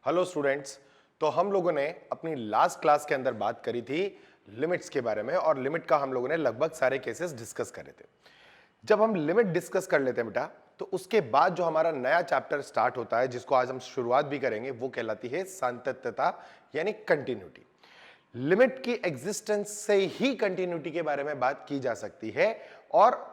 Hello students. तो हम लोगों ने अपनी लास्ट क्लास के अंदर बात करी थी लिमिट्स के बारे में और लिमिट का हम लोगों ने लगभग सारे केसेस डिस्कस करे थे। जब हम लिमिट डिस्कस कर लेते हैं बेटा, तो उसके बाद जो हमारा नया चैप्टर स्टार्ट होता है, जिसको आज हम शुरुआत भी करेंगे, वो कहलाती है सातत्यता यानी कंटिन्यूटी। लिमिट की एग्जिस्टेंस से ही कंटिन्यूटी के बारे में बात की जा सकती है, और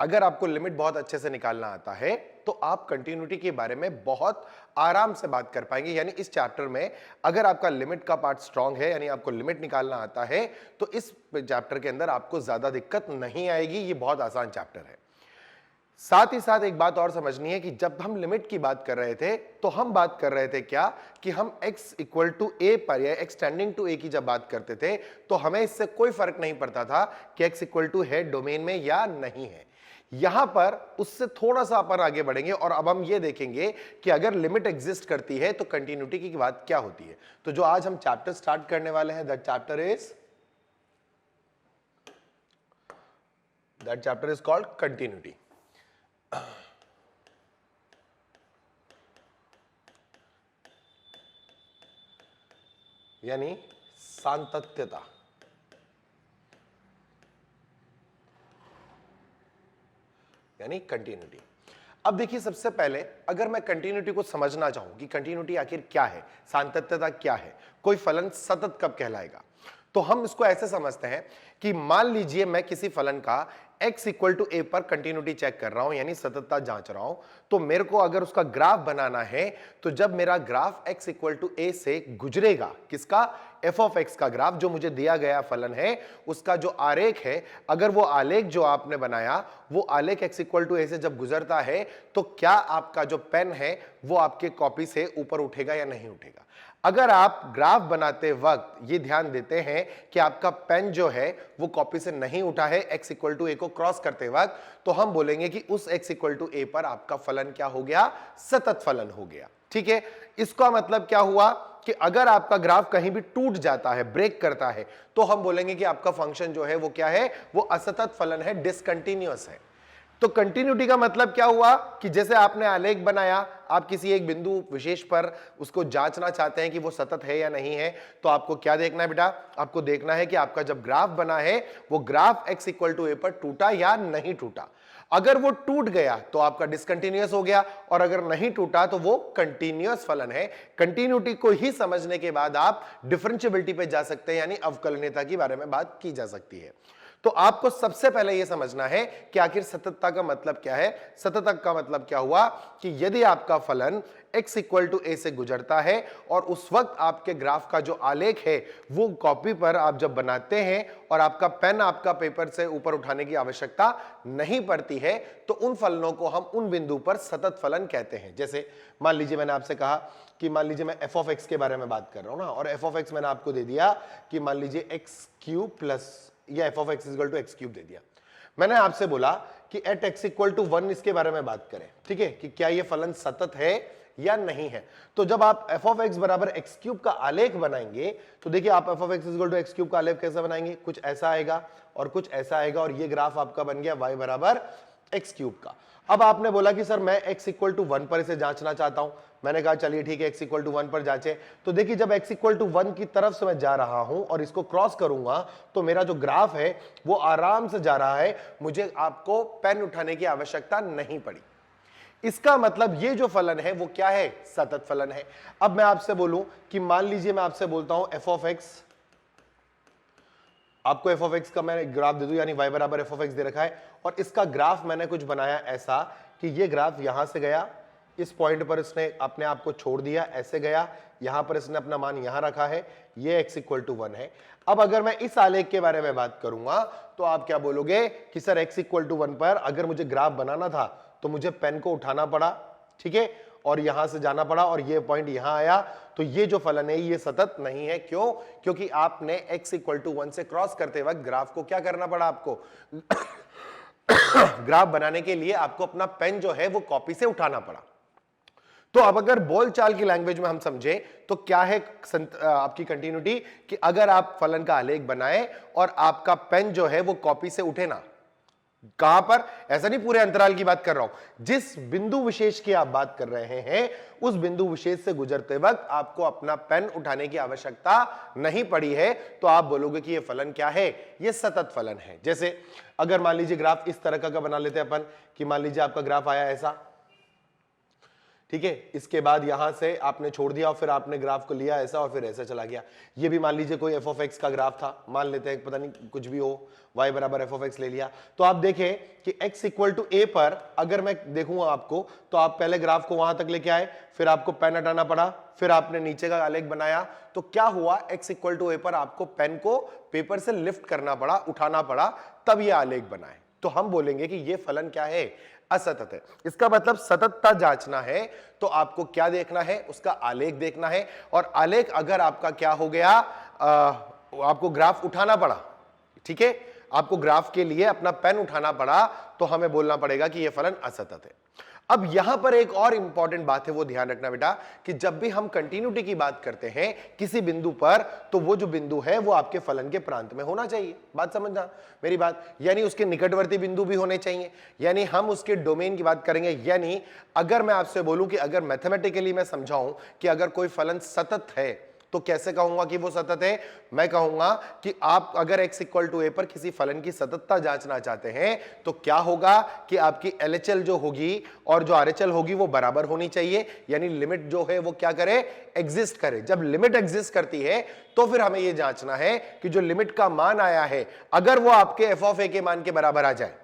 अगर आपको लिमिट बहुत अच्छे से निकालना आता है तो आप कंटिन्यूटी के बारे में बहुत आराम से बात कर पाएंगे। यानी इस चैप्टर में अगर आपका लिमिट का पार्ट स्ट्रांग है, यानी आपको लिमिट निकालना आता है, तो इस चैप्टर के अंदर आपको ज्यादा दिक्कत नहीं आएगी। ये बहुत आसान चैप्टर है। साथ ही साथ एक बात और समझनी है कि जब हम लिमिट की बात कर रहे थे तो हम बात कर रहे थे क्या कि हम x इक्वल टू ए पर या x टेंडिंग टू ए की जब बात करते थे तो हमें इससे कोई फर्क नहीं पड़ता था कि x इक्वल टू है डोमेन में या नहीं है। यहां पर उससे थोड़ा सा अपन आगे बढ़ेंगे और अब हम ये देखेंगे कि अगर लिमिट एग्जिस्ट करती है तो कंटिन्यूटी की बात क्या होती है। तो जो आज हम चैप्टर स्टार्ट करने वाले हैं, that chapter is called continuity. यानी सातत्यता। यानी कंटिन्यूटी। अब देखिए, सबसे पहले अगर मैं कंटिन्यूटी को समझना चाहूं कि कंटिन्यूटी आखिर क्या है, सातत्यता क्या है, कोई फलन सतत कब कहलाएगा, तो हम इसको ऐसे समझते हैं कि मान लीजिए मैं किसी फलन का x इक्वल टू ए पर कंटिन्यूटी चेक कर रहा हूं, यानी सततता जांच रहा हूं। तो मेरे को अगर उसका ग्राफ बनाना है, तो जब मेरा ग्राफ x इक्वल टू ए से गुजरेगा, किसका, f ऑफ x का ग्राफ, जो मुझे दिया गया फलन है उसका जो आरेख है, अगर वो आलेख जो आपने बनाया वो आलेख x इक्वल टू ए से जब गुजरता है, तो क्या आपका जो पेन है वो आपके कॉपी से ऊपर उठेगा या नहीं उठेगा। अगर आप ग्राफ बनाते वक्त ये ध्यान देते हैं कि आपका पेन जो है वो कॉपी से नहीं उठा है x इक्वल टू ए को क्रॉस करते वक्त, तो हम बोलेंगे कि उस x इक्वल टू ए पर आपका फलन क्या हो गया, सतत फलन हो गया। ठीक है, इसका मतलब क्या हुआ कि अगर आपका ग्राफ कहीं भी टूट जाता है, ब्रेक करता है, तो हम बोलेंगे कि आपका फंक्शन जो है वो क्या है, वो असतत फलन है, डिसकंटिन्यूअस है। तो कंटिन्यूटी का मतलब क्या हुआ कि जैसे आपने आलेख बनाया, आप किसी एक बिंदु विशेष पर उसको जांचना चाहते हैं कि वो सतत है या नहीं है, तो आपको क्या देखना है बेटा, आपको देखना है कि आपका जब ग्राफ बना है वो graph x equal to a पर टूटा या नहीं टूटा। अगर वो टूट गया तो आपका डिसकंटिन्यूअस हो गया, और अगर नहीं टूटा तो वो कंटिन्यूअस फलन है। कंटिन्यूटी को ही समझने के बाद आप डिफरेंशिएबिलिटी पे जा सकते हैं, यानी अवकलनीयता के बारे में बात की जा सकती है। तो आपको सबसे पहले यह समझना है कि आखिर सततता का मतलब क्या है। सततता का मतलब क्या हुआ कि यदि आपका फलन x इक्वल टू ए से गुजरता है और उस वक्त आपके ग्राफ का जो आलेख है वो कॉपी पर आप जब बनाते हैं और आपका पेन आपका पेपर से ऊपर उठाने की आवश्यकता नहीं पड़ती है, तो उन फलनों को हम उन बिंदु पर सतत फलन कहते हैं। जैसे मान लीजिए मैंने आपसे कहा कि मान लीजिए मैं f ऑफ x के बारे में बात कर रहा हूं ना, और f ऑफ x मैंने आपको दे दिया कि मान लीजिए x क्यूब प्लस या f of x equal to x cube दे दिया। मैंने आपसे बोला कि एट x इक्वल टू 1 इसके बारे में बात करें, ठीक है, कि क्या ये फलन सतत है या नहीं है। तो जब आप f ऑफ x बराबर एक्स क्यूब का आलेख बनाएंगे, तो देखिए आप f of x equal to x cube का आलेख कैसे बनाएंगे, कुछ ऐसा आएगा और कुछ ऐसा आएगा, और ये ग्राफ आपका बन गया y बराबर एक्स क्यूब का। अब आपने बोला कि सर मैं x इक्वल टू 1 पर इसे जांचना चाहता हूं। मैंने कहा चलिए ठीक है, x इक्वल टू 1 पर जांचे। तो देखिए जब x इक्वल टू 1 की तरफ से मैं जा रहा हूं और इसको क्रॉस करूंगा, तो मेरा जो ग्राफ है वो आराम से जा रहा है, मुझे आपको पेन उठाने की आवश्यकता नहीं पड़ी। इसका मतलब ये जो फलन है वो क्या है, सतत फलन है। अब मैं आपसे बोलूं कि मान लीजिए मैं आपसे बोलता हूं f ऑफ x, आपको f ऑफ x का मैं ग्राफ दे दूं, यानी y बराबर f ऑफ x दे रखा है, और इसका ग्राफ मैंने कुछ बनाया ऐसा कि ये ग्राफ यहां से गया, इस पॉइंट पर इसने अपने आप को छोड़ दिया, ऐसे गया, यहां पर इसने अपना मान यहां रखा है, ये x इक्वल टू 1 है। अब अगर मैं इस आलेख के बारे में बात करूंगा, तो आप क्या बोलोगे कि सर x इक्वल टू 1 पर अगर मुझे ग्राफ बनाना था तो मुझे पेन को उठाना पड़ा, ठीक है, और यहां से जाना पड़ा, और ये पॉइंट यहां आया, तो ये जो फलन है ये सतत नहीं है। क्यों? क्योंकि आपने x इक्वल टू 1 से क्रॉस करते वक्त ग्राफ को क्या करना पड़ा, आपको ग्राफ बनाने के लिए आपको अपना पेन जो है वो कॉपी से उठाना पड़ा। तो अब अगर बोलचाल की लैंग्वेज में हम समझे तो क्या है आपकी कंटिन्यूटी, कि अगर आप फलन का आलेख बनाए और आपका पेन जो है वो कॉपी से उठे ना, कहां पर? ऐसा नहीं पूरे अंतराल की बात कर रहा हूं, जिस बिंदु विशेष की आप बात कर रहे हैं उस बिंदु विशेष से गुजरते वक्त आपको अपना पेन उठाने की आवश्यकता नहीं पड़ी है, तो आप बोलोगे कि यह फलन क्या है? यह सतत फलन है। जैसे अगर मान लीजिए ग्राफ इस तरह का बना लेते हैं अपन कि मान लीजिए आपका ग्राफ आया ऐसा, ठीक है, इसके बाद यहां से आपने छोड़ दिया और फिर आपने ग्राफ को लिया ऐसा और फिर ऐसा चला गया। ये भी मान लीजिए कोई एफ ऑफ एक्स का ग्राफ था, मान लेते हैं, पता नहीं कुछ भी हो, y बराबर एफ ऑफ एक्स ले लिया। तो आप देखें कि x इक्वल टू ए पर अगर मैं देखूंगा आपको, तो आप पहले ग्राफ को वहां तक लेके आए, फिर आपको पेन हटाना पड़ा, फिर आपने नीचे का आलेख बनाया, तो क्या हुआ? x इक्वल टू ए पर आपको पेन को पेपर से लिफ्ट करना पड़ा, उठाना पड़ा, तब ये आलेख बनाए। तो हम बोलेंगे कि ये फलन क्या है? असतत है। इसका मतलब सततता जांचना है तो आपको क्या देखना है? उसका आलेख देखना है। और आलेख अगर आपका क्या हो गया, आपको ग्राफ उठाना पड़ा, ठीक है, आपको ग्राफ के लिए अपना पेन उठाना पड़ा, तो हमें बोलना पड़ेगा कि यह फलन असतत है। अब यहां पर एक और इंपॉर्टेंट बात है, वो ध्यान रखना बेटा, कि जब भी हम कंटिन्यूटी की बात करते हैं किसी बिंदु पर, तो वो जो बिंदु है वो आपके फलन के प्रांत में होना चाहिए। बात समझना मेरी बात, यानी उसके निकटवर्ती बिंदु भी होने चाहिए, यानी हम उसके डोमेन की बात करेंगे। यानी अगर मैं आपसे बोलूं कि अगर मैथमेटिकली मैं समझाऊं कि अगर कोई फलन सतत है, तो कैसे कहूंगा कि वो सतत है? मैं कहूंगा कि आप अगर x इक्वल टू ए पर किसी फलन की सततता जांचना चाहते हैं, तो क्या होगा कि आपकी LHL जो होगी और जो RHL होगी वो बराबर होनी चाहिए, यानी लिमिट जो है वो क्या करे? एग्जिस्ट करे। जब लिमिट एग्जिस्ट करती है तो फिर हमें यह जांचना है कि जो लिमिट का मान आया है, अगर वो आपके एफ ऑफ ए के मान के बराबर आ जाए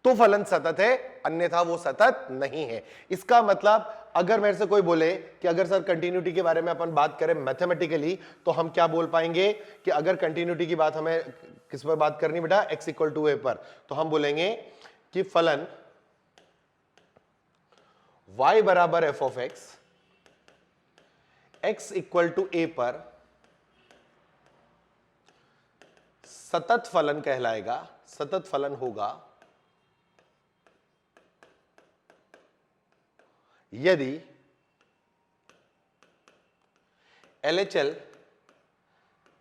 तो फलन सतत है, अन्यथा वो सतत नहीं है। इसका मतलब अगर मेरे से कोई बोले कि अगर सर कंटिन्यूटी के बारे में अपन बात करें मैथमेटिकली, तो हम क्या बोल पाएंगे कि अगर कंटिन्यूटी की बात हमें किस पर बात करनी बेटा? x इक्वल टू ए पर, तो हम बोलेंगे कि फलन y बराबर f of x x equal to a पर सतत फलन कहलाएगा, सतत फलन होगा यदि LHL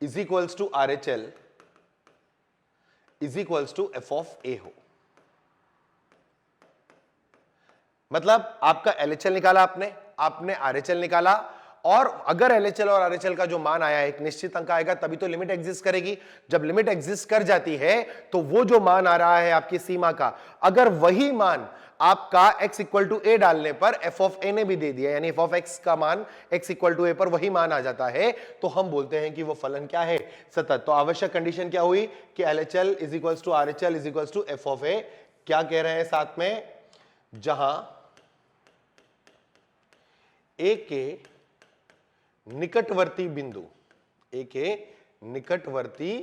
is equals to RHL is equals to f of a हो। मतलब आपका LHL निकाला आपने RHL निकाला, और अगर LHL और RHL का जो मान आया एक निश्चित अंक आएगा, तभी तो लिमिट एग्जिस्ट करेगी। जब लिमिट एग्जिस्ट कर जाती है तो वो जो मान आ रहा है आपकी सीमा का, अगर वही मान आपका x इक्वल टू ए डालने पर एफ ऑफ ए ने भी दे दिया, यानी एफ ऑफ एक्स का मान x इक्वल टू ए पर वही मान आ जाता है, तो हम बोलते हैं कि वो फलन क्या है? सतत। तो आवश्यक कंडीशन क्या हुई कि LHL is equals to RHL is equals to f of a. क्या कह रहे हैं साथ में? जहां ए के निकटवर्ती बिंदु, ए के निकटवर्ती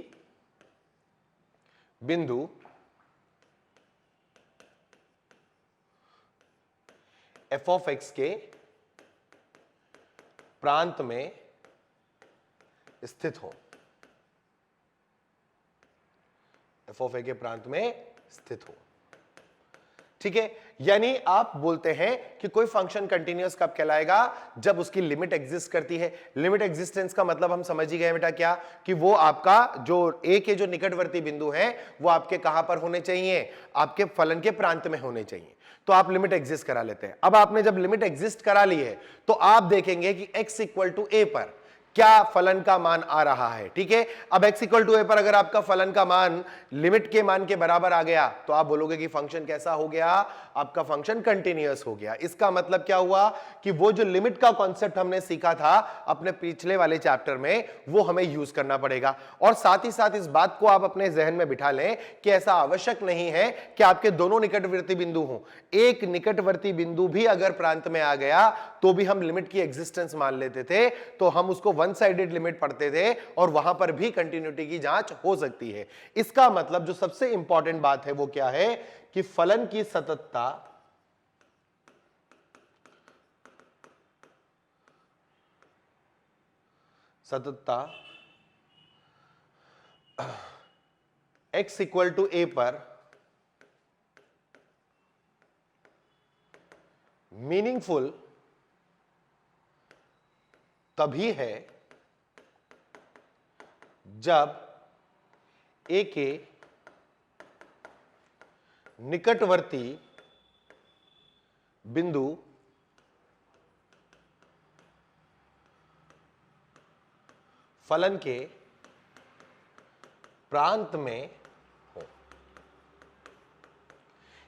बिंदु एफ ऑफ एक्स के प्रांत में स्थित हो, एफ ऑफ ए के प्रांत में स्थित हो, ठीक है। यानी आप बोलते हैं कि कोई फंक्शन कंटीन्यूअस कब कहलाएगा? जब उसकी लिमिट एग्जिस्ट करती है। लिमिट एग्जिस्टेंस का मतलब हम समझ ही गए बेटा क्या, कि वो आपका जो ए के जो निकटवर्ती बिंदु हैं वो आपके कहां पर होने चाहिए? आपके फलन के प्रांत में होने चाहिए। तो आप लिमिट एग्जिस्ट करा लेते हैं। अब आपने जब लिमिट एग्जिस्ट करा ली है तो आप देखेंगे कि x इक्वल टू ए पर क्या फलन का मान आ रहा है, ठीक है। अब x इक्वल टू ए पर अगर आपका फलन का मान लिमिट के मान के बराबर आ गया, तो आप बोलोगे कि फंक्शन कैसा हो गया? आपका फंक्शन कंटीन्यूअस हो गया। इसका मतलब क्या हुआ कि वो जो लिमिट का कॉन्सेप्ट हमने सीखा था अपने पिछले वाले चैप्टर में, वो हमें यूज करना पड़ेगा। और साथ ही साथ इस बात को आप अपने जहन में बिठा लें कि ऐसा आवश्यक नहीं है कि आपके दोनों निकटवर्ती बिंदु हों। एक निकटवर्ती बिंदु भी अगर प्रांत में आ गया तो भी हम लिमिट की एग्जिस्टेंस मान लेते थे, तो हम उसको वन साइडेड लिमिट पढ़ते थे और वहां पर भी कंटिन्यूटी की जांच हो सकती है। इसका मतलब जो सबसे इंपॉर्टेंट बात है वो क्या है कि फलन की सततता x इक्वल टू ए पर मीनिंगफुल तभी है जब ए के निकटवर्ती बिंदु फलन के प्रांत में हो।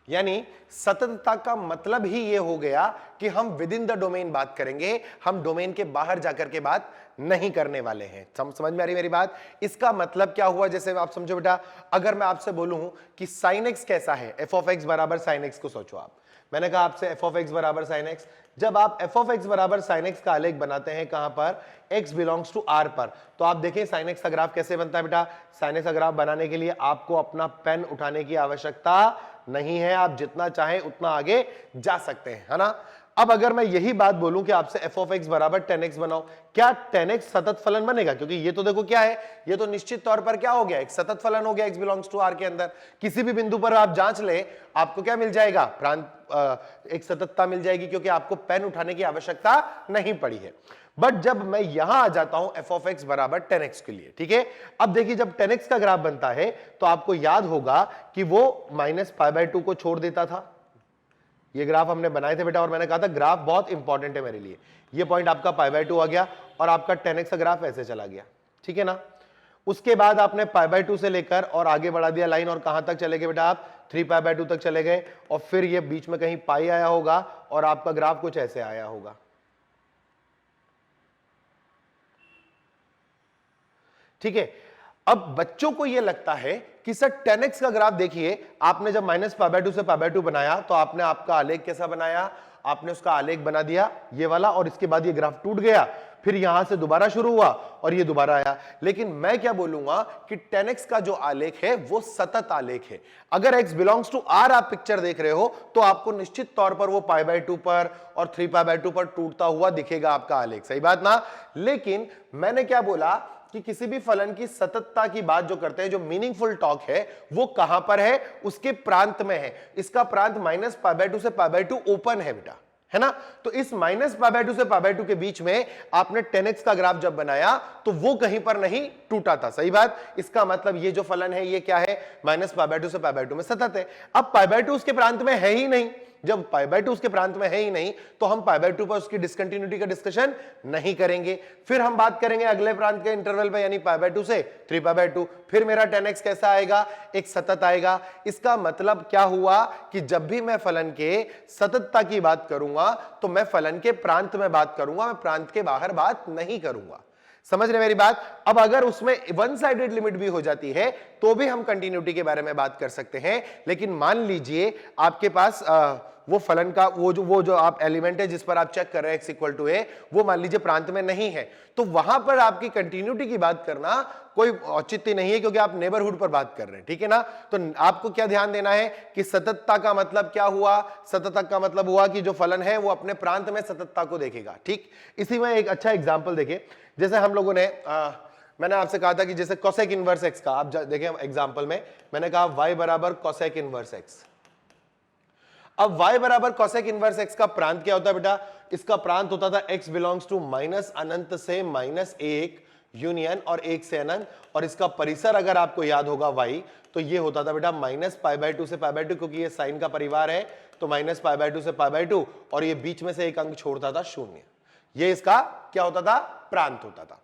यानी सततता का मतलब ही यह हो गया कि हम विद इन द डोमेन बात करेंगे, हम डोमेन के बाहर जाकर के बात नहीं करने वाले हैं। समझ में आ रही मेरी बात? इसका मतलब क्या हुआ, जैसे आप समझो बेटा, अगर मैं आपसे बोलूं कि sin x कैसा है, f of x बराबर sin x को सोचो आप। मैंने कहा आपसे f of x बराबर sin x, जब आप f of x बराबर sin x का आलेख बनाते हैं कहां पर, x बिलोंग्स टू r पर, तो आप देखें sin x का ग्राफ कैसे बनता है बेटा। sin x का ग्राफ बनाने के लिए आपको अपना पेन उठाने की आवश्यकता नहीं है, आप जितना चाहें उतना आगे जा सकते हैं, है ना। अब अगर मैं यही बात बोलूं कि आपसे f of x बराबर 10x बनाओ, क्या 10x सतत फलन बनेगा? क्योंकि ये तो देखो क्या है, ये तो निश्चित तौर पर क्या हो गया, एक सतत फलन हो गया x बिलोंग्स टू r के अंदर। किसी भी बिंदु पर आप जांच ले, आपको क्या मिल जाएगा, प्रांत एक सततता मिल जाएगी, क्योंकि आपको पेन उठाने की आवश्यकता नहीं पड़ी है। बट जब मैं यहां आ जाता हूं f of x बराबर 10x के लिए, ठीक है, अब देखिए जब 10x का ग्राफ बनता है तो आपको याद होगा कि वो -π/2 को छोड़ देता था। ये ग्राफ हमने बनाए थे बेटा, और मैंने कहा था ग्राफ बहुत इंपॉर्टेंट है मेरे लिए। ये पॉइंट आपका π/2 आ गया और आपका 10x का ग्राफ ऐसे चला गया, ठीक है ना। उसके बाद आपने π/2 से लेकर और आगे बढ़ा दिया लाइन, और कहां तक चले गए बेटा आप, 3π/2 तक चले गए, और फिर ये बीच में कहीं पाई आया होगा और आपका ग्राफ कुछ ऐसे आया होगा। ठीक है, अब बच्चों को यह लगता है कि सर 10x का ग्राफ देखिए, आपने जब -π/2 से π/2 बनाया तो आपने आपका आलेख कैसा बनाया, आपने उसका आलेख बना दिया ये वाला, और इसके बाद ये ग्राफ टूट गया, फिर यहां से दोबारा शुरू हुआ और ये दोबारा आया। लेकिन मैं क्या बोलूंगा कि 10x का जो आलेख है वो सतत आलेख है। अगर x बिलोंग्स टू r आप पिक्चर देख रहे हो तो आपको निश्चित तौर पर वो π/2 पर और 3π/2 पर टूटता हुआ दिखेगा आपका आलेख, सही बात ना। लेकिन मैंने क्या बोला कि किसी भी फलन की सततता की बात जो करते हैं, जो मीनिंगफुल टॉक है, वो कहां पर है, उसके प्रांत में है। इसका प्रांत -π/2 से π/2 ओपन है बेटा, है ना। तो इस -π/2 से π/2 के बीच में आपने 10x का ग्राफ जब बनाया तो वो कहीं पर नहीं टूटा था, सही बात। इसका मतलब ये जो फलन है ये क्या है, -π/2 से π/2 में सतत है। अब π/2 उसके प्रांत में है ही नहीं, जब π/2 उसके प्रांत में है ही नहीं तो हम π/2 पर उसकी डिसकंटिन्यूटी का डिस्कशन नहीं करेंगे। फिर हम बात करेंगे अगले प्रांत के इंटरवल पे, यानी π/2 से 3π/2, फिर मेरा 10x कैसा आएगा, एक सतत आएगा। इसका मतलब क्या हुआ कि जब भी मैं फलन के सततता की बात करूंगा तो मैं फलन के प्रांत में बात करूंगा, मैं प्रांत के बाहर बात नहीं करूंगा। समझ रहे मेरी बात। अब अगर उसमें वन साइडेड लिमिट भी हो जाती है तो भी हम कंटिन्यूटी के बारे में बात कर सकते हैं। लेकिन मान लीजिए आपके पास वो फलन का वो जो आप एलिमेंट है जिस पर आप चेक कर रहे हैं x इक्वल टू ए, वो मान लीजिए प्रांत में नहीं है, तो वहां पर आपकी कंटिन्यूटी की बात करना कोई औचित्य नहीं है, क्योंकि आप नेबरहुड पर बात कर रहे हैं, ठीक है ना। तो आपको क्या ध्यान देना है कि सततता का मतलब क्या हुआ, सततता का मतलब हुआ कि जो फलन है वो अपने प्रांत में सततता को देखेगा, ठीक। इसी में एक अच्छा एग्जाम्पल देखें, जैसे हम लोगों ने मैंने आपसे कहा था कि जैसे कोसेक इनवर्स एक्स का आप देखें एग्जाम्पल में, मैंने कहा y बराबर कोसेक इनवर्स एक्स। अब y बराबर कोसेक इनवर्स x का प्रांत क्या होता है बेटा, इसका प्रांत होता था x बिलोंग्स टू -अनंत से -1 यूनियन और 1 से अनंत, और इसका परिसर अगर आपको याद होगा y, तो ये होता था बेटा -π/2 से π/2, क्योंकि ये साइन का परिवार है, तो -π/2 से π/2, और ये बीच में से एक अंक छोड़ता था 0। ये इसका क्या होता था, प्रांत होता था।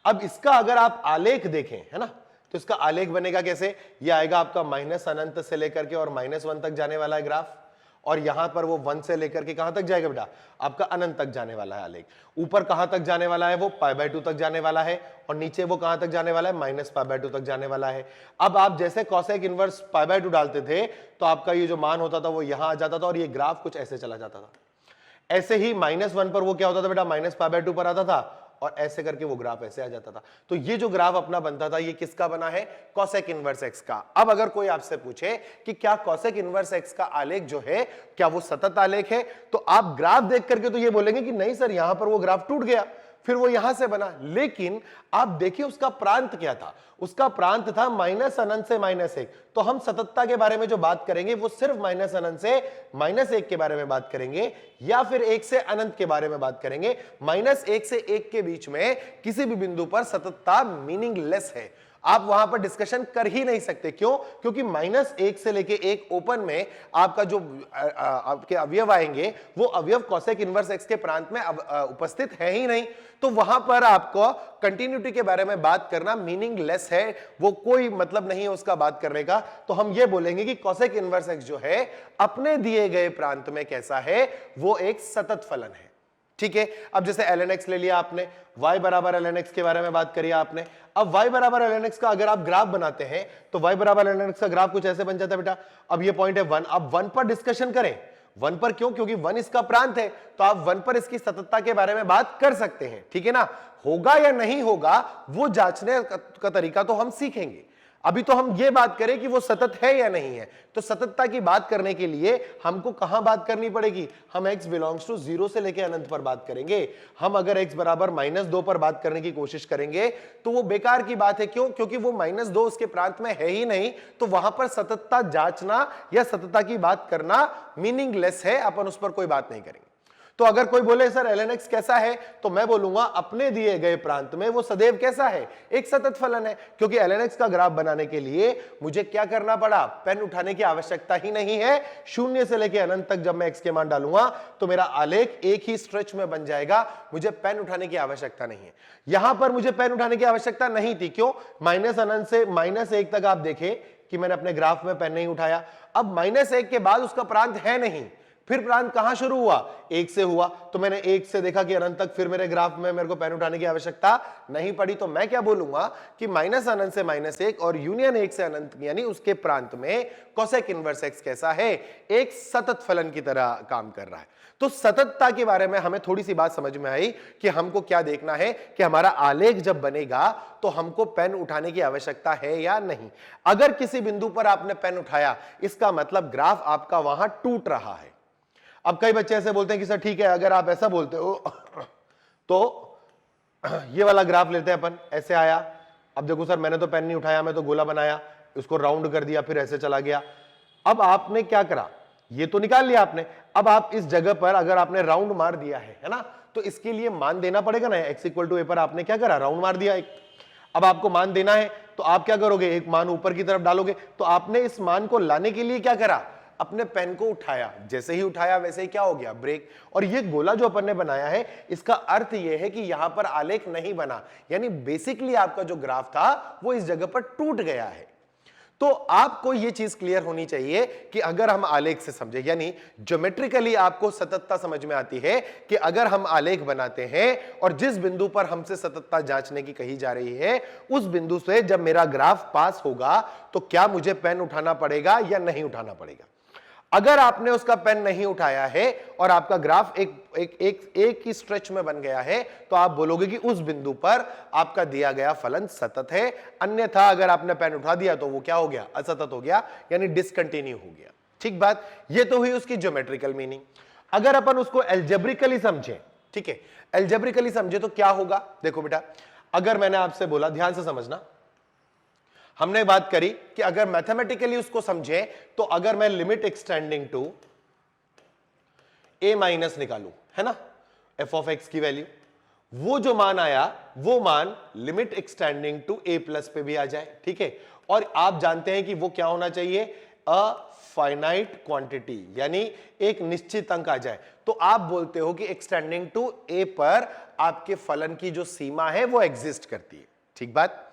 अब इसका अगर आप आलेख देखें, है ना, तो इसका आलेख बनेगा कैसे, ये आएगा आपका -अनंत से लेकर के और -1 तक जाने वाला है ग्राफ, और यहां पर वो 1 से लेकर के कहां तक जाएगा बेटा, आपका अनंत तक जाने वाला है आलेख। ऊपर कहां तक जाने वाला है, वो π/2 तक जाने वाला है, और नीचे वो कहां तक जाने वाला है, -π/2 तक जाने वाला है। अब आप जैसे कोसेक इनवर्स π/2 डालते थे तो आपका ये जो मान होता था वो यहां आ जाता था, और ये ग्राफ कुछ ऐसे चला जाता था। ऐसे ही -1 पर वो क्या होता था बेटा, -π/2 पर आता था, और ऐसे करके वो ग्राफ ऐसे आ जाता था। तो ये जो ग्राफ अपना बनता था ये किसका बना है, कोसेक इनवर्स एक्स का। अब अगर कोई आपसे पूछे कि क्या कोसेक इनवर्स एक्स का आलेख जो है क्या वो सतत आलेख है, तो आप ग्राफ देख करके तो ये बोलेंगे कि नहीं सर, यहां पर वो ग्राफ टूट गया, फिर वो यहां से बना। लेकिन आप देखिए उसका प्रांत क्या था, उसका प्रांत था -अनंत से -1। तो हम सततता के बारे में जो बात करेंगे वो सिर्फ -अनंत से -1 के बारे में बात करेंगे, या फिर 1 से अनंत के बारे में बात करेंगे। -1 से 1 के बीच में किसी भी बिंदु पर सततता मीनिंगलेस है। आप वहां पर डिस्कशन कर ही नहीं सकते। क्यों? क्योंकि -1 से लेके 1 ओपन में आपका जो आपके अवयव आएंगे वो अवयव कोसेक इनवर्स x के प्रांत में उपस्थित है ही नहीं। तो वहां पर आपको कंटिन्यूटी के बारे में बात करना मीनिंगलेस है, वो कोई मतलब नहीं है उसका बात करने का। तो हम ये बोलेंगे कि कोसेक इनवर्स x जो है अपने दिए गए प्रांत में कैसा है, वो एक सतत फलन है। ठीक है, अब जैसे ln x ले लिया आपने, y बराबर ln x के बारे में बात करी आपने। अब y बराबर ln x का अगर आप ग्राफ बनाते हैं तो y बराबर ln x का ग्राफ कुछ ऐसे बन जाता है बेटा। अब ये पॉइंट है 1, अब 1 पर डिस्कशन करें। 1 पर क्यों? क्योंकि 1 इसका प्रांत है, तो आप 1 पर इसकी सततता के बारे में बात कर सकते हैं। ठीक है ना, होगा या नहीं होगा वो जांचने का तरीका तो हम सीखेंगे। अभी तो हम ये बात करें कि वो सतत है या नहीं है। तो सततता की बात करने के लिए हमको कहां बात करनी पड़ेगी? हम x बिलोंग्स टू 0 से लेकर अनंत पर बात करेंगे। हम अगर x बराबर -2 पर बात करने की कोशिश करेंगे तो वो बेकार की बात है। क्यों? क्योंकि वो -2 उसके प्रांत में है ही नहीं, तो वहां पर सततता जांचना या सततता की बात करना मीनिंगलेस है, अपन उस पर कोई बात नहीं करेंगे। तो अगर कोई बोले सर ln x कैसा है, तो मैं बोलूंगा अपने दिए गए प्रांत में वो सदैव कैसा है? एक सतत फलन है। क्योंकि ln x का ग्राफ बनाने के लिए मुझे क्या करना पड़ा? पेन उठाने की आवश्यकता ही नहीं है। 0 से लेकर अनंत तक जब मैं x के मान डालूंगा तो मेरा आलेख एक ही स्ट्रेच में बन जाएगा, मुझे पेन उठाने की आवश्यकता नहीं है। यहां पर मुझे पेन उठाने की आवश्यकता नहीं थी। क्यों? -अनंत से -1 तक आप देखें कि मैंने अपने ग्राफ में पेन नहीं उठाया। अब -1 के बाद उसका प्रांत है नहीं, फिर प्रांत कहां शुरू हुआ? 1 से हुआ, तो मैंने 1 से देखा कि अनंत तक, फिर मेरे ग्राफ में मेरे को पेन उठाने की आवश्यकता नहीं पड़ी। तो मैं क्या बोलूंगा कि अनंत से -1 और यूनियन 1 से अनंत यानी उसके प्रांत में कोसेक इनवर्स x कैसा है? एक सतत फलन की तरह काम कर रहा है। तो सततता के बारे में हमें थोड़ी सी बात समझ में आई कि हमको क्या देखना है कि हमारा आलेख जब बनेगा तो हमको पेन उठाने की आवश्यकता है या नहीं। अगर किसी बिंदु पर आपने पेन उठाया, इसका मतलब ग्राफ आपका वहां टूट रहा है। अब कई बच्चे ऐसे बोलते हैं कि सर ठीक है, अगर आप ऐसा बोलते हो तो ये वाला ग्राफ लेते हैं अपन, ऐसे आया। अब देखो सर मैंने तो पेन नहीं उठाया, मैं तो गोला बनाया, उसको राउंड कर दिया, फिर ऐसे चला गया। अब आपने क्या करा? ये तो निकाल लिया आपने। अब आप इस जगह पर अगर आपने राउंड मार दिया है ना, तो इसके लिए मान देना पड़ेगा ना। x = a पर आपने क्या करा? राउंड मार दिया एक। अब आपको मान देना है तो आप क्या करोगे? एक मान ऊपर की तरफ डालोगे। तो आपने इस मान को लाने के लिए क्या करा? अपने पेन को उठाया। जैसे ही उठाया वैसे ही क्या हो गया? ब्रेक। और ये गोला जो अपन ने बनाया है, इसका अर्थ ये है कि यहां पर आलेख नहीं बना, यानी बेसिकली आपका जो ग्राफ था वो इस जगह पर टूट गया है। तो आपको ये चीज क्लियर होनी चाहिए कि अगर हम आलेख से समझे, यानी ज्योमेट्रिकली आपको सततता समझ में आती है कि अगर हम आलेख बनाते हैं और जिस बिंदु पर हमसे सततता जांचने की कही जा रही है, उस बिंदु से जब मेरा ग्राफ पास होगा तो क्या मुझे पेन उठाना पड़ेगा या नहीं उठाना पड़ेगा? अगर आपने उसका पेन नहीं उठाया है और आपका ग्राफ एक ही स्ट्रेच में बन गया है, तो आप बोलोगे कि उस बिंदु पर आपका दिया गया फलन सतत है। अन्यथा अगर आपने पेन उठा दिया तो वो क्या हो गया? असतत हो गया, यानी डिसकंटिन्यू हो गया। ठीक बात, ये तो हुई उसकी ज्योमेट्रिकल मीनिंग। अगर अपन उसको एल्जेब्रिकली समझे, ठीक है, एल्जेब्रिकली समझे तो क्या होगा? देखो बेटा, अगर मैंने आपसे बोला, ध्यान से समझना, हमने बात करी कि अगर मैथमेटिकली उसको समझे तो अगर मैं limit extending to a minus निकालू, है ना, f(x) की वैल्यू, वो जो मान आया वो मान limit extending to a plus पे भी आ जाए। ठीक है, और आप जानते हैं कि वो क्या होना चाहिए? अ फाइनाइट क्वांटिटी, यानी एक निश्चित अंक आ जाए। तो आप बोलते हो कि एक्सटेंडिंग टू a पर आपके फलन की जो सीमा है वो एग्जिस्ट करती है। ठीक बात।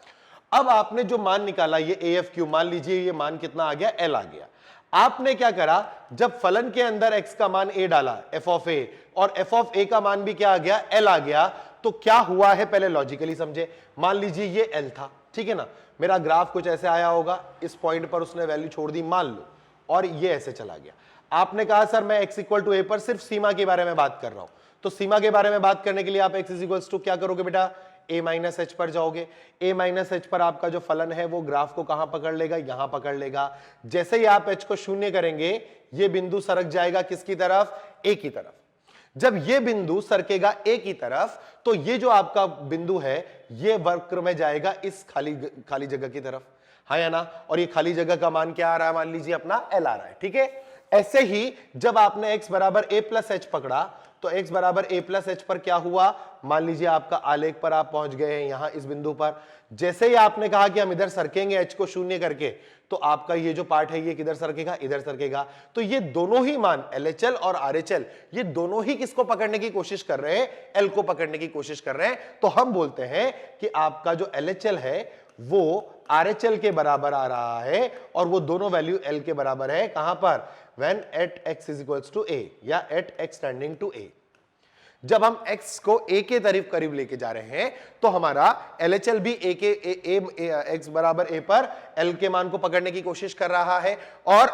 अब आपने जो मान निकाला ये AF(q), मान लीजिए ये मान कितना आ गया? L आ गया। आपने क्या करा? जब फलन के अंदर x का मान a डाला, f(a), और f(a) का मान भी क्या आ गया? L आ गया। तो क्या हुआ है पहले लॉजिकली समझे। मान लीजिए ये L था, ठीक है ना, मेरा ग्राफ कुछ ऐसे आया होगा, इस पॉइंट पर उसने वैल्यू छोड़ दी मान लो, और ये ऐसे चला गया। आपने कहा सर मैं x = a पर सिर्फ सीमा के बारे में बात कर रहा हूं। तो सीमा के बारे में बात करने के लिए आप x = क्या करोगे बेटा? a-h पर जाओगे। a-h पर आपका जो फलन है वो ग्राफ को कहां पकड़ लेगा? यहां पकड़ लेगा। जैसे ही आप h को 0 करेंगे, ये बिंदु सरक जाएगा किसकी तरफ? a की तरफ। जब ये बिंदु सरकेगा a की तरफ, तो ये जो आपका बिंदु है ये वक्र में जाएगा इस खाली जगह की तरफ, हाँ या ना। और ये खाली जगह का मान क्या आ रहा है? मान लीजिए अपना L आ रहा है। ठीक है, ऐसे ही जब आपने x = a + h पकड़ा, तो x बराबर a प्लस एच पर क्या हुआ, मान लीजिए आपका आलेख पर आप पहुंच गए हैं यहां इस बिंदु पर। जैसे ही आपने कहा कि हम इधर सरकेंगे h को शून्य करके, तो आपका ये जो पार्ट है ये किधर सरकेगा, इधर सरकेगा। तो ये दोनों ही मान LHL और RHL ये दोनों ही किसको पकड़ने की कोशिश कर रहे हैं, L को पकड़ने की कोशिश कर रहे हैं। तो हम बोलते हैं कि आपका जो LHL है वो RHL के बराबर आ रहा है और वो दोनों वैल्यू L के बराबर है। कहां पर, when at x is equals to a या at x tending to a। जब हम x को a के करीब लेके जा रहे हैं तो हमारा LHL भी a के x बराबर a पर L के मान को पकड़ने की कोशिश कर रहा है और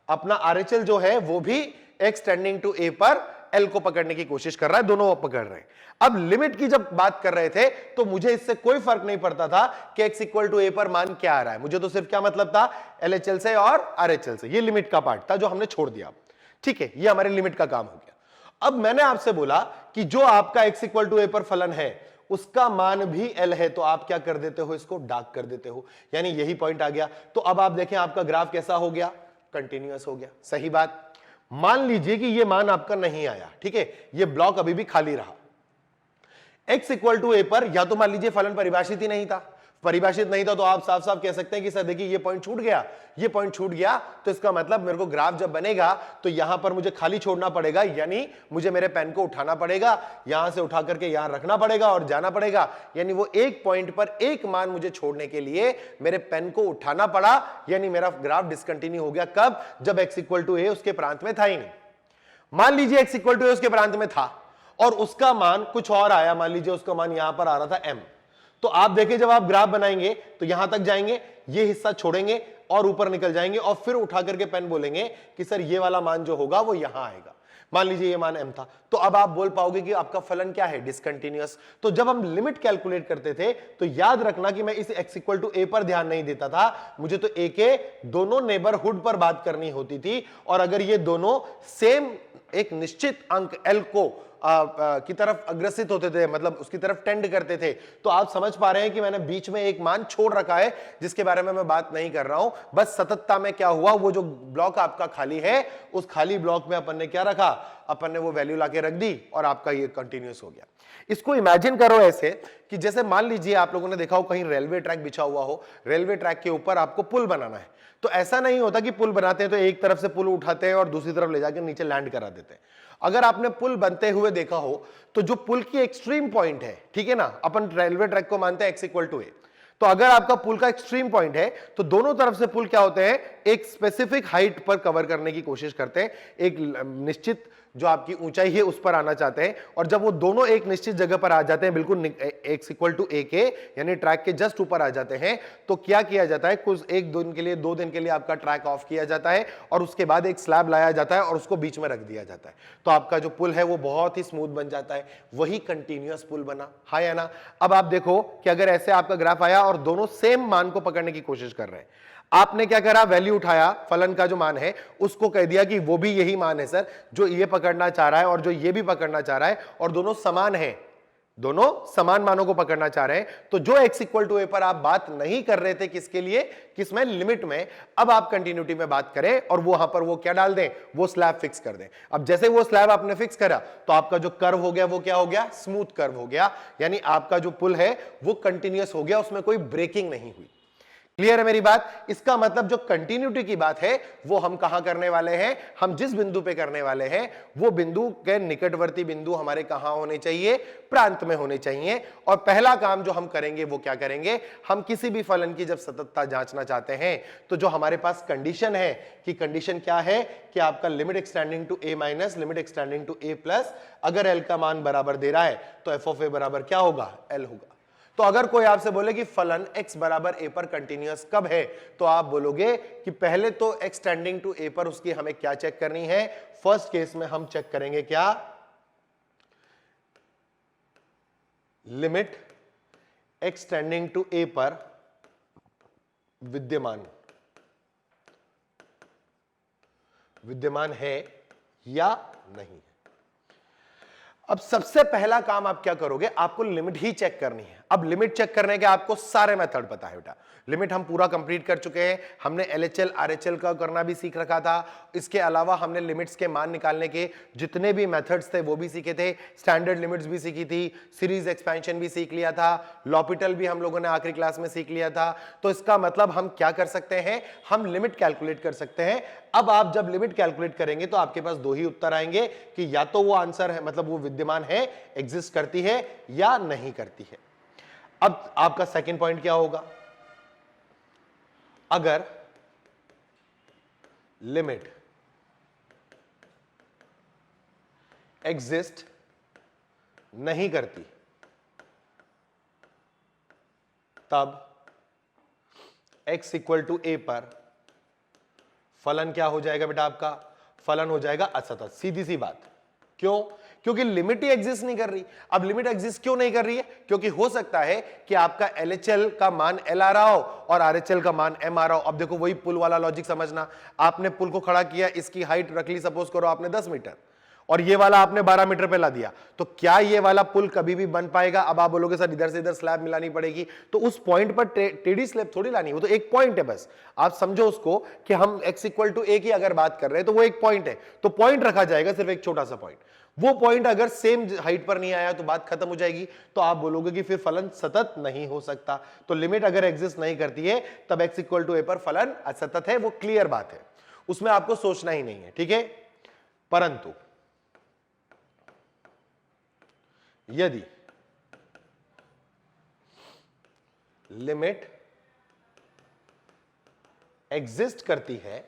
अपना RHL जो है वो भी x टेंडिंग टू a पर L को पकड़ने की कोशिश कर रहा है, दोनों पकड़ रहे हैं। अब लिमिट की जब बात कर रहे थे तो मुझे इससे कोई फर्क नहीं पड़ता था कि x इक्वल टू a पर मान क्या आ रहा है, मुझे तो सिर्फ क्या मतलब था, LHL से और RHL से। ये लिमिट का पार्ट था जो हमने छोड़ दिया। ठीक है, ये हमारे लिमिट का काम हो गया। अब मैंने आपसे बोला कि जो आपका x इक्वल टू a पर फलन है उसका मान भी L है, तो आप क्या कर देते हो, इसको डार्क कर देते हो, यानी यही पॉइंट आ गया। तो अब आप देखें आपका ग्राफ कैसा हो गया, कंटिन्यूअस हो गया। सही बात। मान लीजिए कि ये मान आपका नहीं आया, ठीक है, ये ब्लॉक अभी भी खाली रहा। x इक्वल टू a पर या तो मान लीजिए फलन परिभाषित ही नहीं था, परिभाषित नहीं था तो आप साफ साफ कह सकते हैं कि सर देखिए ये पॉइंट छूट गया, ये पॉइंट छूट गया, तो इसका मतलब मेरे को ग्राफ जब बनेगा तो यहां पर मुझे खाली छोड़ना पड़ेगा, यानी मुझे मेरे पेन को उठाना पड़ेगा, यहां से उठा करके यहां रखना पड़ेगा और जाना पड़ेगा, यानी वो एक पॉइंट पर एक मान मुझे छोड़ने के लिए मेरे पेन को उठाना पड़ा, यानी मेरा ग्राफ डिसकंटिन्यू हो गया। कब, जब x इक्वल टू a उसके प्रांत में था ही नहीं। मान लीजिए x इक्वल टू a उसके प्रांत में था और उसका मान कुछ और आया, मान लीजिए उसका मान यहां पर आ रहा था m, तो आप देखें जब आप ग्राफ बनाएंगे तो यहां तक जाएंगे, ये हिस्सा छोड़ेंगे और ऊपर निकल जाएंगे और फिर उठा करके पेन बोलेंगे कि सर ये वाला मान जो होगा वो यहां आएगा। मान लीजिए ये मान m था, तो अब आप बोल पाओगे कि आपका फलन क्या है, डिसकंटिन्यूअस। तो जब हम लिमिट कैलकुलेट करते थे तो याद रखना कि मैं इस x इक्वल टू a पर ध्यान नहीं देता था, मुझे तो a के दोनों नेबरहुड पर बात करनी होती थी। और अगर ये दोनों सेम एक निश्चित अंक L को की तरफ अग्रसित होते थे, मतलब उसकी तरफ टेंड करते थे, तो आप समझ पा रहे हैं कि मैंने बीच में एक मान छोड़ रखा है जिसके बारे में मैं बात नहीं कर रहा हूं। बस सततता में क्या हुआ, वो जो ब्लॉक आपका खाली है उस खाली ब्लॉक में अपन ने क्या रखा, अपन ने वो वैल्यू लाके रख दी और आपका ये कंटिन्यूअस हो गया। इसको इमेजिन करो ऐसे कि जैसे मान लीजिए आप लोगों ने देखा हो कहीं रेलवे ट्रैक बिछा हुआ हो, रेलवे ट्रैक के ऊपर आपको पुल बनाना है। तो ऐसा नहीं होता कि पुल बनाते हैं तो एक तरफ से पुल उठाते हैं और दूसरी तरफ ले जाकर नीचे लैंड करा देते हैं। अगर आपने पुल बनते हुए देखा हो तो जो पुल की एक्सट्रीम पॉइंट है, ठीक है ना, अपन रेलवे ट्रैक को मानते हैं x इक्वल टू a, तो अगर आपका पुल का एक्सट्रीम पॉइंट है तो दोनों तरफ से पुल क्या होते हैं, एक स्पेसिफिक हाइट पर कवर करने की कोशिश करते हैं, एक निश्चित जो आपकी ऊंचाई है उस पर आना चाहते हैं। और जब वो दोनों एक निश्चित जगह पर आ जाते हैं, बिल्कुल x इक्वल टू a के यानी ट्रैक के जस्ट ऊपर आ जाते हैं, तो क्या किया जाता है, कुछ एक दिन के लिए, 2 दिन के लिए आपका ट्रैक ऑफ किया जाता है और उसके बाद एक स्लैब लाया जाता है और उसको बीच में रख दिया जाता है। तो आपका जो पुल है वो बहुत ही स्मूथ बन जाता है, वही कंटिन्यूअस पुल बना, हाँ या ना। अब आप देखो कि अगर ऐसे आपका ग्राफ आया और दोनों सेम मान को पकड़ने की कोशिश कर रहे हैं, आपने क्या करा, वैल्यू उठाया, फलन का जो मान है उसको कह दिया कि वो भी यही मान है सर जो ये पकड़ना चाह रहा है और जो ये भी पकड़ना चाह रहा है, और दोनों समान है, दोनों समान मानों को पकड़ना चाह रहे हैं। तो जो x इक्वल टू a पर आप बात नहीं कर रहे थे, किसके लिए, किसमें, लिमिट में, अब आप कंटिन्यूटी में बात करें और वहां पर वो क्या डाल दें, वो स्लैब फिक्स कर दें। अब जैसे वो स्लैब आपने फिक्स करा तो आपका जो कर्व हो गया वो क्या हो गया, स्मूथ कर्व हो गया, यानी आपका जो पुल है वो कंटिन्यूअस हो गया, उसमें कोई ब्रेकिंग नहीं हुई। क्लियर है मेरी बात। इसका मतलब जो कंटिन्यूटी की बात है वो हम कहां करने वाले हैं, हम जिस बिंदु पे करने वाले हैं वो बिंदु के निकटवर्ती बिंदु हमारे कहां होने चाहिए, प्रांत में होने चाहिए। और पहला काम जो हम करेंगे वो क्या करेंगे, हम किसी भी फलन की जब सततता जांचना चाहते हैं तो जो हमारे पास कंडीशन है, कि कंडीशन क्या है कि आपका limit extending to a minus limit extending to a plus, अगर l का मान बराबर दे रहा है तो f ऑफ a बराबर क्या होगा, l होगा। तो अगर कोई आपसे बोले कि फलन x बराबर a पर कंटिन्यूअस कब है, तो आप बोलोगे कि पहले तो x टेंडिंग टू a पर उसकी हमें क्या चेक करनी है, फर्स्ट केस में हम चेक करेंगे क्या, limit x tending to a पर विद्यमान है या नहीं है। अब सबसे पहला काम आप क्या करोगे, आपको लिमिट ही चेक करनी है। अब लिमिट चेक करने के आपको सारे मेथड पता है बेटा, लिमिट हम पूरा कंप्लीट कर चुके हैं, हमने LHL RHL का करना भी सीख रखा था, इसके अलावा हमने लिमिट्स के मान निकालने के जितने भी मेथड्स थे वो भी सीखे थे, स्टैंडर्ड लिमिट्स भी सीखी थी, सीरीज एक्सपेंशन भी सीख लिया था, लॉपिटल भी हम लोगों ने आखिरी क्लास में सीख लिया था। तो इसका मतलब हम क्या कर सकते हैं, हम लिमिट कैलकुलेट कर सकते हैं। अब आप जब लिमिट कैलकुलेट करेंगे तो आपके पास दो ही उत्तर आएंगे कि या तो वो आंसर है, मतलब वो विद्यमान है, एग्जिस्ट करती है, या नहीं करती है। अब आपका सेकंड पॉइंट क्या होगा, अगर लिमिट एग्जिस्ट नहीं करती तब x इक्वल टू a पर फलन क्या हो जाएगा बेटा, आपका फलन हो जाएगा असतत, सीधी सी बात। क्यों? क्योंकि लिमिट ही एग्जिस्ट नहीं कर रही। अब लिमिट एग्जिस्ट क्यों नहीं कर रही है? क्योंकि हो सकता है कि आपका LHL का मान L आ रहा हो और RHL का मान M आ रहा हो। अब देखो वही पुल वाला लॉजिक समझना, आपने पुल को खड़ा किया, इसकी हाइट रख ली सपोज करो आपने 10 मीटर और ये वाला आपने 12 मीटर पे ला दिया, तो क्या ये वाला पुल कभी भी बन पाएगा? अब आप बोलोगे सर इधर से इधर स्लैब मिलानी पड़ेगी, तो उस पॉइंट पर टेढ़ी स्लैब थोड़ी लानी, वो तो एक पॉइंट है बस। आप समझो उसको कि हम x इक्वल टू a की अगर बात कर रहे हैं तो वो एक पॉइंट है, तो पॉइंट रखा जाएगा, सिर्फ एक छोटा सा पॉइंट। वो पॉइंट अगर सेम हाइट पर नहीं आया तो बात खत्म हो जाएगी, तो आप बोलोगे कि फिर फलन सतत नहीं हो सकता। तो लिमिट अगर एग्जिस्ट नहीं करती है तब x इक्वल टू a पर फलन असतत है, वो क्लियर बात है, उसमें आपको सोचना ही नहीं है, ठीक है। परंतु यदि लिमिट एग्जिस्ट करती है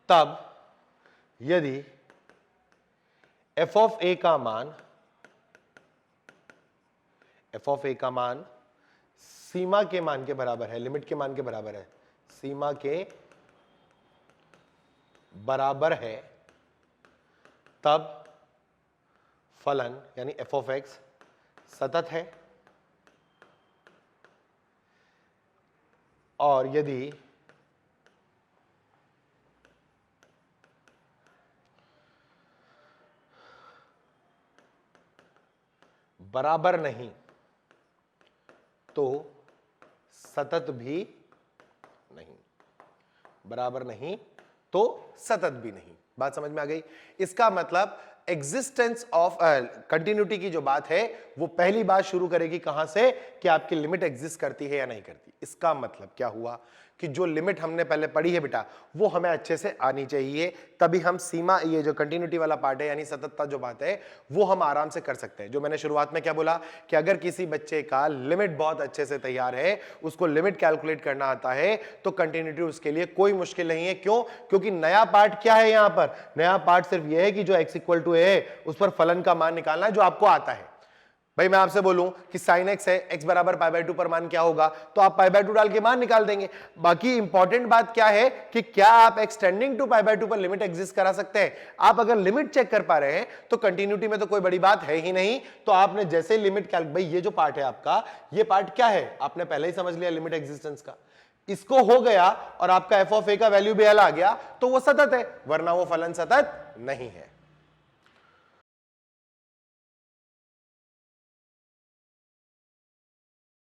तब यदि f ऑफ a का मान सीमा के मान के बराबर है, लिमिट के मान के बराबर है, सीमा के बराबर है, तब फलन यानी f ऑफ x सतत है। और यदि बराबर नहीं तो सतत भी नहीं, बराबर नहीं तो सतत भी नहीं। बात समझ में आ गई? इसका मतलब एग्जिस्टेंस ऑफ कंटिन्यूटी की जो बात है वो पहली बात शुरू करेगी कहां से, कि आपकी लिमिट एग्जिस्ट करती है या नहीं करती। इसका मतलब क्या हुआ कि जो लिमिट हमने पहले पढ़ी है बेटा वो हमें अच्छे से आनी चाहिए, तभी हम सीमा, ये जो कंटिन्यूटी वाला पार्ट है यानी सततता जो बात है वो हम आराम से कर सकते हैं। जो मैंने शुरुआत में क्या बोला कि अगर किसी बच्चे का लिमिट बहुत अच्छे से तैयार है, उसको लिमिट कैलकुलेट करना आता है, तो कंटिन्यूटी उसके लिए कोई मुश्किल नहीं है। क्यों? क्योंकि नया पार्ट क्या है, यहां पर नया पार्ट सिर्फ यह है कि जो x इक्वल टू है उस पर फलन का मान निकालना है जो आपको आता है। भाई मैं आपसे बोलूं कि sin x है, x बराबर π/2 पर मान क्या होगा, तो आप π/2 डाल के मान निकाल देंगे। बाकी इंपॉर्टेंट बात क्या है कि क्या आप एक्सटेंडिंग टू π/2 पर लिमिट एग्जिस्ट करा सकते हैं। आप अगर लिमिट चेक कर पा रहे हैं तो कंटिन्यूटी में तो कोई बड़ी बात है ही नहीं। तो आपने जैसे लिमिट भाई ये जो पार्ट है आपका, ये पार्ट क्या है, आपने पहले ही समझ लिया लिमिट एग्जिस्टेंस का। इसको हो गया और आपका f ऑफ a का वैल्यू भी L आ गया तो वो सतत है, वरना वो फलन सतत नहीं है।